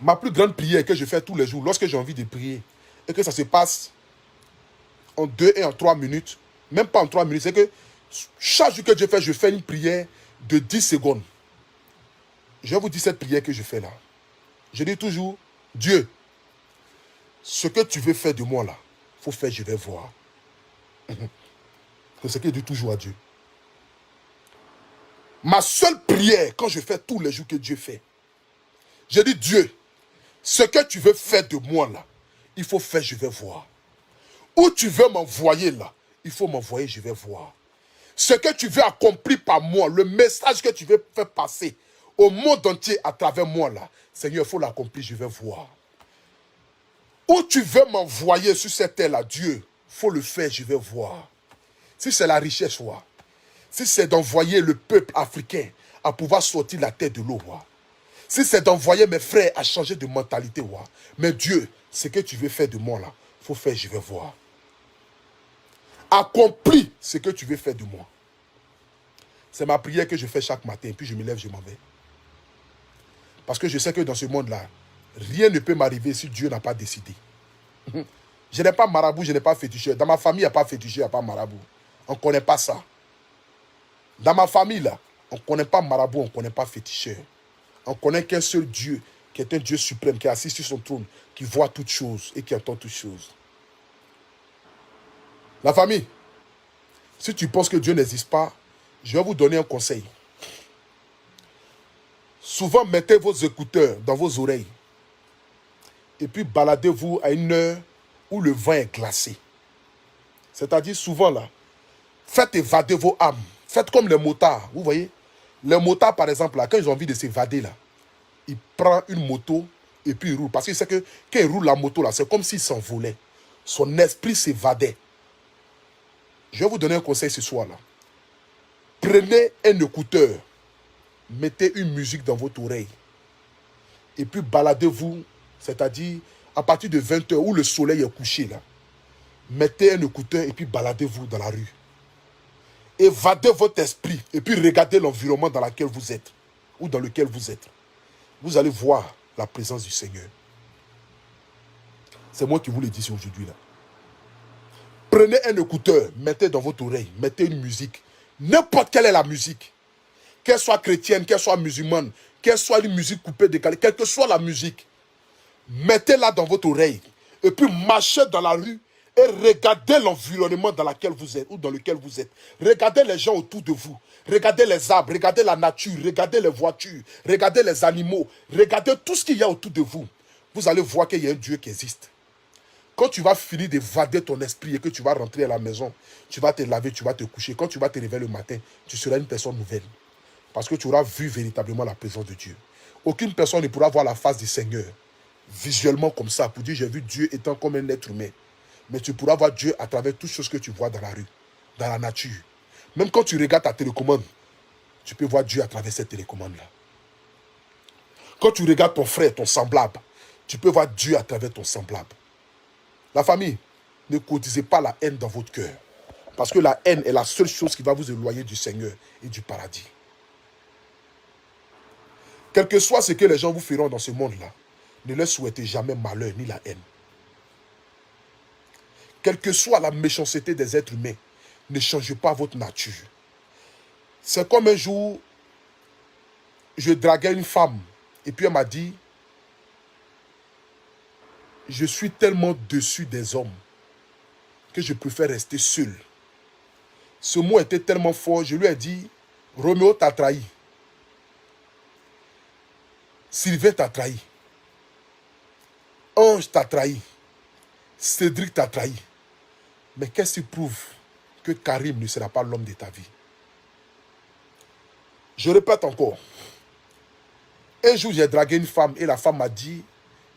ma plus grande prière que je fais tous les jours, lorsque j'ai envie de prier, et que ça se passe en 2 et en 3 minutes, même pas en 3 minutes, c'est que chaque jour que je fais une prière de 10 secondes. Je vais vous dire cette prière que je fais là. Je dis toujours, Dieu, ce que tu veux faire de moi là, il faut faire, je vais voir. C'est ce que je dis toujours à Dieu. Ma seule prière, quand je fais tous les jours que Dieu fait, je dis, Dieu, ce que tu veux faire de moi là, il faut faire, je vais voir. Où tu veux m'envoyer là, il faut m'envoyer, je vais voir. Ce que tu veux accomplir par moi, le message que tu veux faire passer au monde entier à travers moi là, Seigneur, il faut l'accomplir, je vais voir. Où tu veux m'envoyer sur cette terre là, Dieu, il faut le faire, je vais voir. Si c'est la richesse, ouais. Si c'est d'envoyer le peuple africain à pouvoir sortir la terre de l'eau, ouais. Si c'est d'envoyer mes frères à changer de mentalité, ouais. Mais Dieu, ce que tu veux faire de moi là, il faut faire, je vais voir. Accomplis ce que tu veux faire de moi. C'est ma prière que je fais chaque matin, puis je me lève, je m'en vais. Parce que je sais que dans ce monde-là, rien ne peut m'arriver si Dieu n'a pas décidé. Je n'ai pas marabout, je n'ai pas féticheur. Dans ma famille, il n'y a pas féticheur, il n'y a pas marabout. On ne connaît pas ça. Dans ma famille, là, on ne connaît pas marabout, on ne connaît pas féticheur. On connaît qu'un seul Dieu, qui est un Dieu suprême, qui est assis sur son trône, qui voit toutes choses et qui entend toutes choses. La famille, si tu penses que Dieu n'existe pas, je vais vous donner un conseil. Souvent, mettez vos écouteurs dans vos oreilles et puis baladez-vous à une heure où le vent est glacé. C'est-à-dire souvent là, faites évader vos âmes. Faites comme les motards, vous voyez. Les motards, par exemple, là, quand ils ont envie de s'évader, là, ils prennent une moto et puis ils roulent. Parce qu'il sait que quand ils roulent la moto, là, c'est comme s'il s'envolait. Son esprit s'évadait. Je vais vous donner un conseil ce soir, là. Prenez un écouteur, mettez une musique dans votre oreille et puis baladez-vous, c'est-à-dire à partir de 20 h où le soleil est couché, là. Mettez un écouteur et puis baladez-vous dans la rue. Évadez votre esprit et puis regardez l'environnement dans lequel vous êtes ou dans lequel vous êtes. Vous allez voir la présence du Seigneur. C'est moi qui vous le dis aujourd'hui là. Prenez un écouteur, mettez dans votre oreille, mettez une musique. N'importe quelle est la musique. Qu'elle soit chrétienne, qu'elle soit musulmane, qu'elle soit une musique coupée, décalée, quelle que soit la musique. Mettez-la dans votre oreille. Et puis marchez dans la rue et regardez l'environnement dans lequel vous êtes ou dans lequel vous êtes. Regardez les gens autour de vous. Regardez les arbres, regardez la nature, regardez les voitures, regardez les animaux, regardez tout ce qu'il y a autour de vous. Vous allez voir qu'il y a un Dieu qui existe. Quand tu vas finir d'évader ton esprit et que tu vas rentrer à la maison, tu vas te laver, tu vas te coucher. Quand tu vas te réveiller le matin, tu seras une personne nouvelle. Parce que tu auras vu véritablement la présence de Dieu. Aucune personne ne pourra voir la face du Seigneur visuellement comme ça, pour dire j'ai vu Dieu étant comme un être humain. Mais tu pourras voir Dieu à travers toutes choses que tu vois dans la rue, dans la nature. Même quand tu regardes ta télécommande, tu peux voir Dieu à travers cette télécommande-là. Quand tu regardes ton frère, ton semblable, tu peux voir Dieu à travers ton semblable. La famille, ne cotisez pas la haine dans votre cœur. Parce que la haine est la seule chose qui va vous éloigner du Seigneur et du paradis. Quel que soit ce que les gens vous feront dans ce monde-là, ne leur souhaitez jamais malheur ni la haine. Quelle que soit la méchanceté des êtres humains, ne changez pas votre nature. C'est comme un jour, je draguais une femme et puis elle m'a dit, je suis tellement déçu des hommes que je préfère rester seul. Ce mot était tellement fort, je lui ai dit, Roméo t'a trahi. Sylvain t'a trahi. Ange t'a trahi. Cédric t'a trahi. Mais qu'est-ce qui prouve que Karim ne sera pas l'homme de ta vie? Je répète encore. Un jour, j'ai dragué une femme et la femme m'a dit,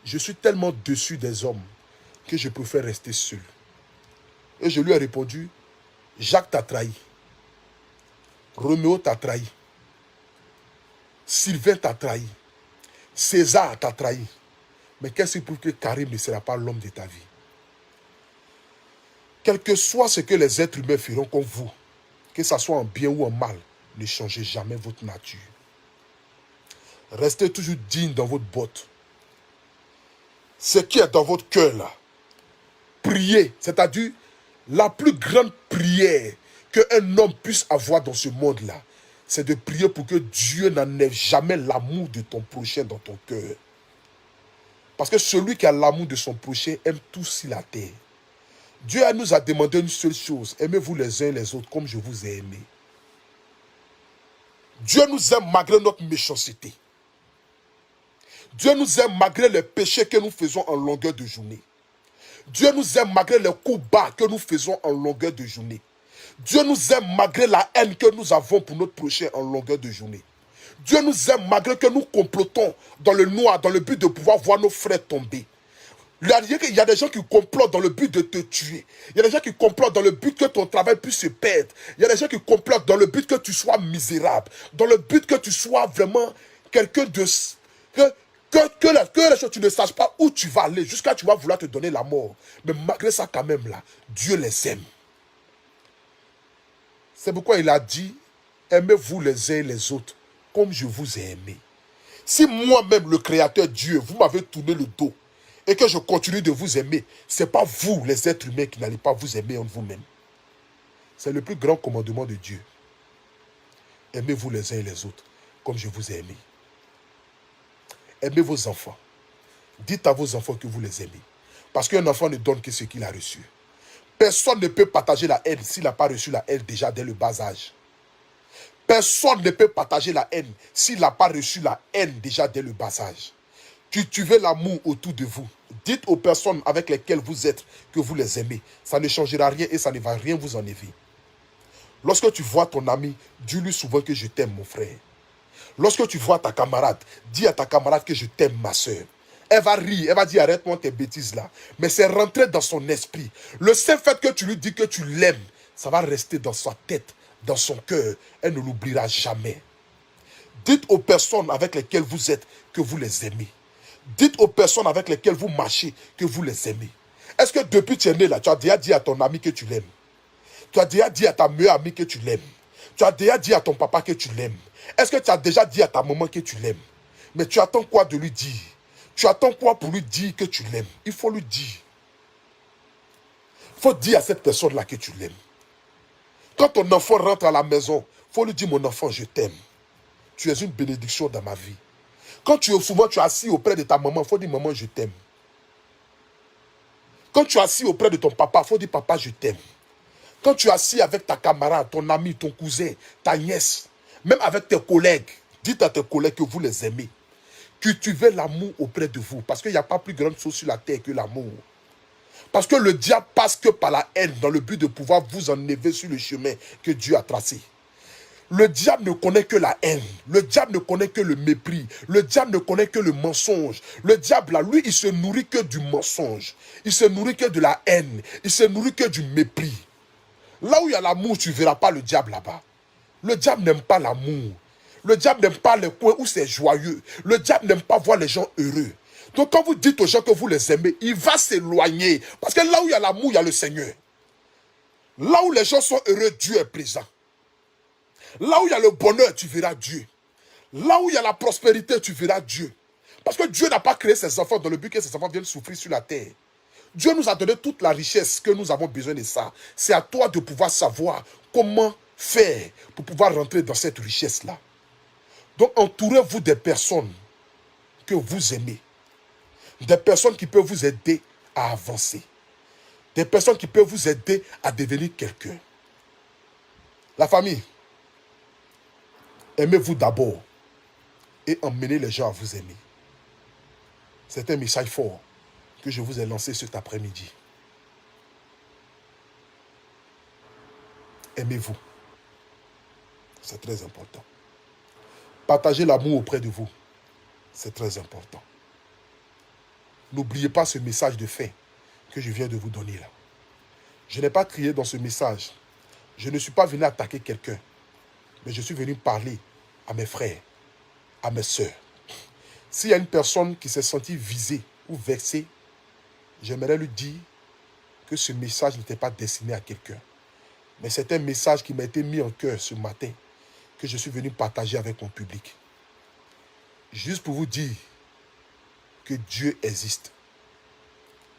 je suis tellement déçu des hommes que je préfère rester seul. Et je lui ai répondu, Jacques t'a trahi. Roméo t'a trahi. Sylvain t'a trahi. César t'a trahi. Mais qu'est-ce qui prouve que Karim ne sera pas l'homme de ta vie? Quel que soit ce que les êtres humains feront comme vous, que ce soit en bien ou en mal, ne changez jamais votre nature. Restez toujours digne dans votre botte. Ce qui est dans votre cœur là, priez, c'est-à-dire la plus grande prière qu'un homme puisse avoir dans ce monde-là, c'est de prier pour que Dieu n'enlève jamais l'amour de ton prochain dans ton cœur. Parce que celui qui a l'amour de son prochain aime tout sur la terre. Dieu nous a demandé une seule chose, aimez-vous les uns les autres comme je vous ai aimé. Dieu nous aime malgré notre méchanceté. Dieu nous aime malgré les péchés que nous faisons en longueur de journée. Dieu nous aime malgré les coups bas que nous faisons en longueur de journée. Dieu nous aime malgré la haine que nous avons pour notre prochain en longueur de journée. Dieu nous aime malgré que nous complotons dans le noir, dans le but de pouvoir voir nos frères tomber. Il y a des gens qui complotent dans le but de te tuer. Il y a des gens qui complotent dans le but que ton travail puisse se perdre. Il y a des gens qui complotent dans le but que tu sois misérable. Dans le but que tu sois vraiment quelqu'un de... Que les gens, tu ne saches pas où tu vas aller. Jusqu'à tu vas vouloir te donner la mort. Mais malgré ça quand même là, Dieu les aime. C'est pourquoi il a dit, aimez-vous les uns et les autres comme je vous ai aimé. Si moi-même, le Créateur Dieu, vous m'avez tourné le dos et que je continue de vous aimer, ce n'est pas vous, les êtres humains, qui n'allez pas vous aimer en vous-même. C'est le plus grand commandement de Dieu. Aimez-vous les uns et les autres comme je vous ai aimé. Aimez vos enfants. Dites à vos enfants que vous les aimez. Parce qu'un enfant ne donne que ce qu'il a reçu. Personne ne peut partager la haine s'il n'a pas reçu la haine déjà dès le bas âge. Personne ne peut partager la haine s'il n'a pas reçu la haine déjà dès le bas âge. Cultivez l'amour autour de vous. Dites aux personnes avec lesquelles vous êtes que vous les aimez. Ça ne changera rien et ça ne va rien vous enlever. Lorsque tu vois ton ami, dis-lui souvent que je t'aime, mon frère. Lorsque tu vois ta camarade, dis à ta camarade que je t'aime, ma soeur. Elle va rire, elle va dire arrête-moi tes bêtises là. Mais c'est rentré dans son esprit. Le seul fait que tu lui dis que tu l'aimes, ça va rester dans sa tête, dans son cœur. Elle ne l'oubliera jamais. Dites aux personnes avec lesquelles vous êtes que vous les aimez. Dites aux personnes avec lesquelles vous marchez que vous les aimez. Est-ce que depuis que tu es né là, tu as déjà dit à ton ami que tu l'aimes? Tu as déjà dit à ta meilleure amie que tu l'aimes? Tu as déjà dit à ton papa que tu l'aimes? Est-ce que tu as déjà dit à ta maman que tu l'aimes? Mais tu attends quoi de lui dire? Tu attends quoi pour lui dire que tu l'aimes? Il faut lui dire. Il faut dire à cette personne-là que tu l'aimes. Quand ton enfant rentre à la maison, il faut lui dire, mon enfant, je t'aime. Tu es une bénédiction dans ma vie. Quand souvent tu es assis auprès de ta maman, il faut dire, maman, je t'aime. Quand tu es assis auprès de ton papa, il faut dire, papa, je t'aime. Quand tu es assis avec ta camarade, ton ami, ton cousin, ta nièce, même avec tes collègues, dites à tes collègues que vous les aimez. Cultivez l'amour auprès de vous. Parce qu'il n'y a pas plus grande chose sur la terre que l'amour. Parce que le diable passe que par la haine dans le but de pouvoir vous enlever sur le chemin que Dieu a tracé. Le diable ne connaît que la haine. Le diable ne connaît que le mépris. Le diable ne connaît que le mensonge. Le diable, là, lui, il se nourrit que du mensonge. Il se nourrit que de la haine. Il se nourrit que du mépris. Là où il y a l'amour, tu ne verras pas le diable là-bas. Le diable n'aime pas l'amour. Le diable n'aime pas les coins où c'est joyeux. Le diable n'aime pas voir les gens heureux. Donc quand vous dites aux gens que vous les aimez, il va s'éloigner. Parce que là où il y a l'amour, il y a le Seigneur. Là où les gens sont heureux, Dieu est présent. Là où il y a le bonheur, tu verras Dieu. Là où il y a la prospérité, tu verras Dieu. Parce que Dieu n'a pas créé ses enfants dans le but que ses enfants viennent souffrir sur la terre. Dieu nous a donné toute la richesse que nous avons besoin de ça. C'est à toi de pouvoir savoir comment faire pour pouvoir rentrer dans cette richesse-là. Donc entourez-vous des personnes que vous aimez. Des personnes qui peuvent vous aider à avancer. Des personnes qui peuvent vous aider à devenir quelqu'un. La famille, aimez-vous d'abord et emmenez les gens à vous aimer. C'est un message fort que je vous ai lancé cet après-midi. Aimez-vous. C'est très important. Partagez l'amour auprès de vous. C'est très important. N'oubliez pas ce message de fin que je viens de vous donner là. Je n'ai pas crié dans ce message. Je ne suis pas venu attaquer quelqu'un. Mais je suis venu parler à mes frères, à mes sœurs. S'il y a une personne qui s'est sentie visée ou vexée, j'aimerais lui dire que ce message n'était pas destiné à quelqu'un. Mais c'est un message qui m'a été mis en cœur ce matin, que je suis venu partager avec mon public. Juste pour vous dire que Dieu existe.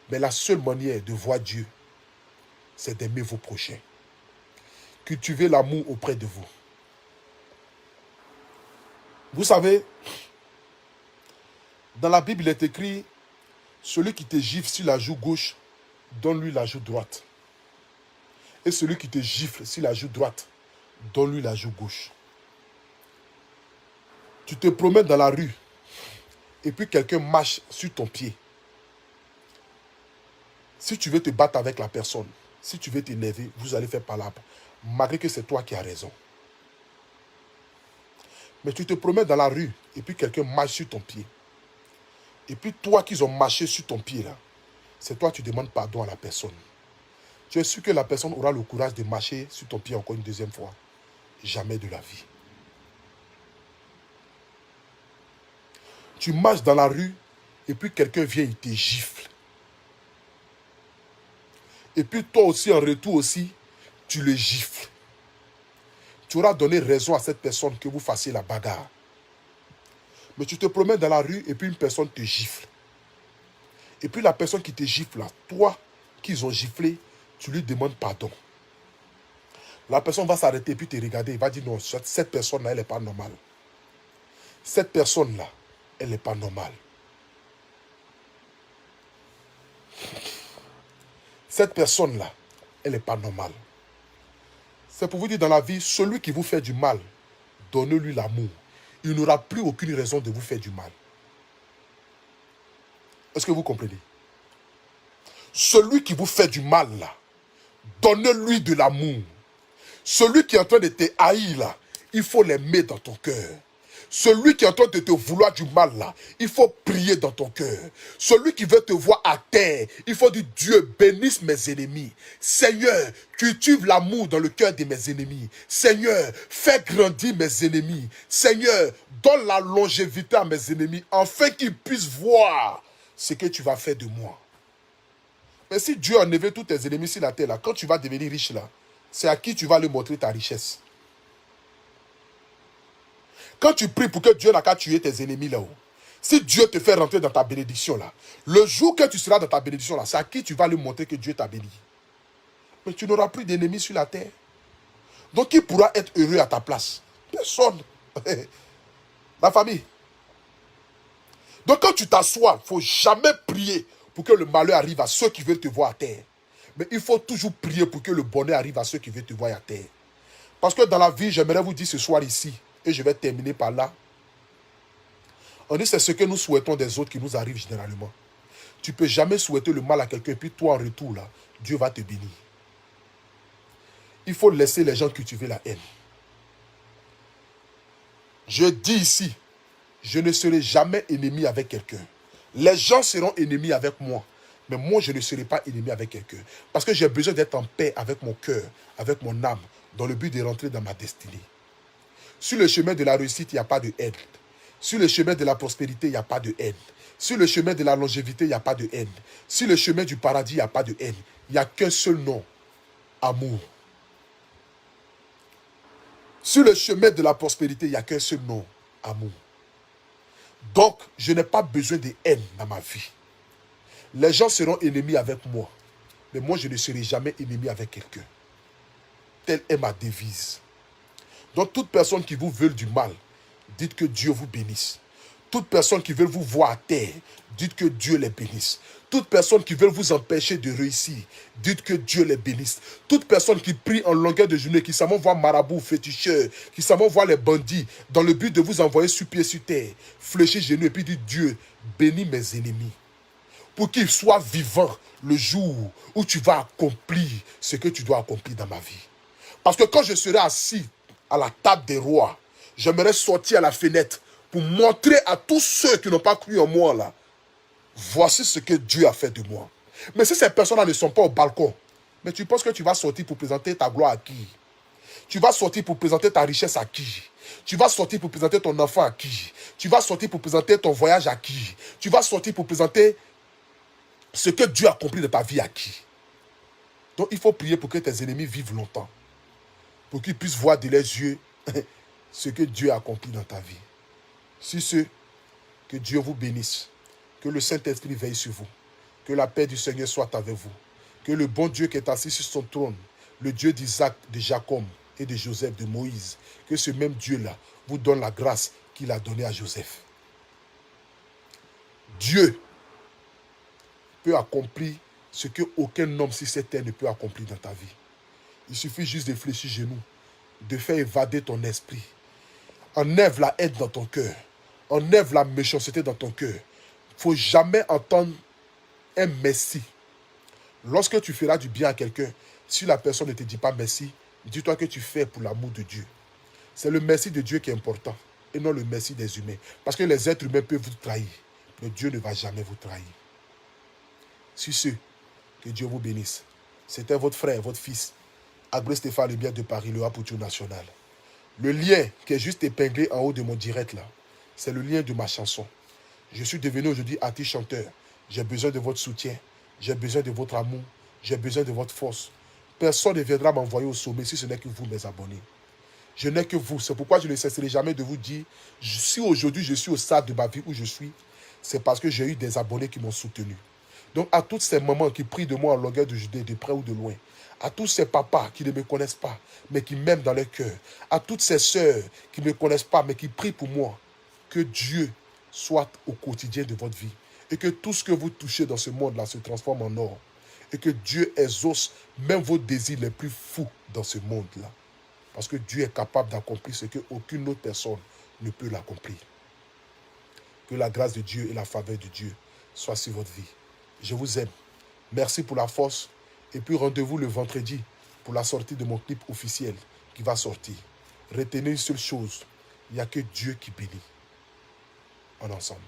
Mais la seule manière de voir Dieu, c'est d'aimer vos prochains. Cultivez l'amour auprès de vous. Vous savez, dans la Bible, il est écrit, celui qui te gifle sur la joue gauche, donne-lui la joue droite. Et celui qui te gifle sur la joue droite, donne-lui la joue gauche. Tu te promènes dans la rue, et puis quelqu'un marche sur ton pied. Si tu veux te battre avec la personne, si tu veux t'énerver, vous allez faire palabre, malgré que c'est toi qui as raison. Mais tu te promènes dans la rue, et puis quelqu'un marche sur ton pied. Et puis toi qui ont marché sur ton pied là, c'est toi qui demandes pardon à la personne. Tu es sûr que la personne aura le courage de marcher sur ton pied encore une deuxième fois? Jamais de la vie. Tu marches dans la rue, et puis quelqu'un vient, il te gifle. Et puis toi aussi, en retour aussi, tu le gifles. Tu auras donné raison à cette personne que vous fassiez la bagarre. Mais tu te promènes dans la rue et puis une personne te gifle. Et puis la personne qui te gifle là, toi qu'ils ont giflé, tu lui demandes pardon. La personne va s'arrêter et puis te regarder. Il va dire non, cette personne-là, elle n'est pas normale. Cette personne-là, elle n'est pas normale. Cette personne-là, elle n'est pas normale. C'est pour vous dire dans la vie, celui qui vous fait du mal, donnez-lui l'amour. Il n'aura plus aucune raison de vous faire du mal. Est-ce que vous comprenez? Celui qui vous fait du mal, là, donnez-lui de l'amour. Celui qui est en train de te haïr, là, il faut l'aimer dans ton cœur. Celui qui est en train de te vouloir du mal là, il faut prier dans ton cœur. Celui qui veut te voir à terre, il faut dire Dieu bénisse mes ennemis. Seigneur, cultive l'amour dans le cœur de mes ennemis. Seigneur, fais grandir mes ennemis. Seigneur, donne la longévité à mes ennemis, afin qu'ils puissent voir ce que tu vas faire de moi. Mais si Dieu a enlevé tous tes ennemis sur la terre, là, quand tu vas devenir riche, là, c'est à qui tu vas lui montrer ta richesse. Quand tu pries pour que Dieu n'a qu'à tuer tes ennemis là-haut, si Dieu te fait rentrer dans ta bénédiction là, le jour que tu seras dans ta bénédiction là, c'est à qui tu vas lui montrer que Dieu t'a béni. Mais tu n'auras plus d'ennemis sur la terre. Donc qui pourra être heureux à ta place? Personne. La famille. Donc quand tu t'assois, il ne faut jamais prier pour que le malheur arrive à ceux qui veulent te voir à terre. Mais il faut toujours prier pour que le bonheur arrive à ceux qui veulent te voir à terre. Parce que dans la vie, j'aimerais vous dire ce soir ici, et je vais terminer par là. On dit c'est ce que nous souhaitons des autres qui nous arrive généralement. Tu ne peux jamais souhaiter le mal à quelqu'un, puis toi en retour, là, Dieu va te bénir. Il faut laisser les gens cultiver la haine. Je dis ici, je ne serai jamais ennemi avec quelqu'un. Les gens seront ennemis avec moi. Mais moi, je ne serai pas ennemi avec quelqu'un. Parce que j'ai besoin d'être en paix avec mon cœur, avec mon âme, dans le but de rentrer dans ma destinée. Sur le chemin de la réussite, il n'y a pas de haine. Sur le chemin de la prospérité, il n'y a pas de haine. Sur le chemin de la longévité, il n'y a pas de haine. Sur le chemin du paradis, il n'y a pas de haine. Il n'y a qu'un seul nom, amour. Sur le chemin de la prospérité, il n'y a qu'un seul nom, amour. Donc, je n'ai pas besoin de haine dans ma vie. Les gens seront ennemis avec moi. Mais moi, je ne serai jamais ennemi avec quelqu'un. Telle est ma devise. Donc, toute personne qui vous veut du mal, dites que Dieu vous bénisse. Toute personne qui veut vous voir à terre, dites que Dieu les bénisse. Toute personne qui veut vous empêcher de réussir, dites que Dieu les bénisse. Toute personne qui prie en longueur de journée, qui s'en va voir marabout, féticheur, qui s'en va voir les bandits, dans le but de vous envoyer sur pied sur terre, fléchir genoux et puis dire Dieu, bénis mes ennemis. Pour qu'ils soient vivants le jour où tu vas accomplir ce que tu dois accomplir dans ma vie. Parce que quand je serai assis à la table des rois, j'aimerais sortir à la fenêtre pour montrer à tous ceux qui n'ont pas cru en moi là, voici ce que Dieu a fait de moi. Mais si ces personnes-là ne sont pas au balcon, mais tu penses que tu vas sortir pour présenter ta gloire à qui? Tu vas sortir pour présenter ta richesse à qui? Tu vas sortir pour présenter ton enfant à qui? Tu vas sortir pour présenter ton voyage à qui? Tu vas sortir pour présenter ce que Dieu a accompli de ta vie à qui? Donc il faut prier pour que tes ennemis vivent longtemps. Pour qu'ils puissent voir de leurs yeux ce que Dieu a accompli dans ta vie. Si ce, que Dieu vous bénisse. Que le Saint-Esprit veille sur vous. Que la paix du Seigneur soit avec vous. Que le bon Dieu qui est assis sur son trône, le Dieu d'Isaac, de Jacob et de Joseph, de Moïse, que ce même Dieu-là vous donne la grâce qu'il a donnée à Joseph. Dieu peut accomplir ce qu'aucun homme sur cette terre ne peut accomplir dans ta vie. Il suffit juste de fléchir genoux, de faire évader ton esprit. Enlève la haine dans ton cœur. Enlève la méchanceté dans ton cœur. Il ne faut jamais entendre un merci. Lorsque tu feras du bien à quelqu'un, si la personne ne te dit pas merci, dis-toi que tu fais pour l'amour de Dieu. C'est le merci de Dieu qui est important et non le merci des humains. Parce que les êtres humains peuvent vous trahir, mais Dieu ne va jamais vous trahir. Sur ce, que Dieu vous bénisse. C'était votre frère, votre fils, Agbé Stéphane Lumière de Paris, le Apoutou National. Le lien qui est juste épinglé en haut de mon direct là, c'est le lien de ma chanson. Je suis devenu aujourd'hui artiste chanteur. J'ai besoin de votre soutien, j'ai besoin de votre amour, j'ai besoin de votre force. Personne ne viendra m'envoyer au sommet si ce n'est que vous, mes abonnés. Je n'ai que vous. C'est pourquoi je ne cesserai jamais de vous dire, si aujourd'hui je suis au stade de ma vie où je suis, c'est parce que j'ai eu des abonnés qui m'ont soutenu. Donc à toutes ces mamans qui prient de moi en longueur de journée, de près ou de loin, à tous ces papas qui ne me connaissent pas, mais qui m'aiment dans leur cœur, à toutes ces sœurs qui ne me connaissent pas, mais qui prient pour moi, que Dieu soit au quotidien de votre vie et que tout ce que vous touchez dans ce monde-là se transforme en or et que Dieu exauce même vos désirs les plus fous dans ce monde-là. Parce que Dieu est capable d'accomplir ce qu'aucune autre personne ne peut l'accomplir. Que la grâce de Dieu et la faveur de Dieu soient sur votre vie. Je vous aime. Merci pour la force. Et puis rendez-vous le vendredi pour la sortie de mon clip officiel qui va sortir. Retenez une seule chose. Il n'y a que Dieu qui bénit en ensemble.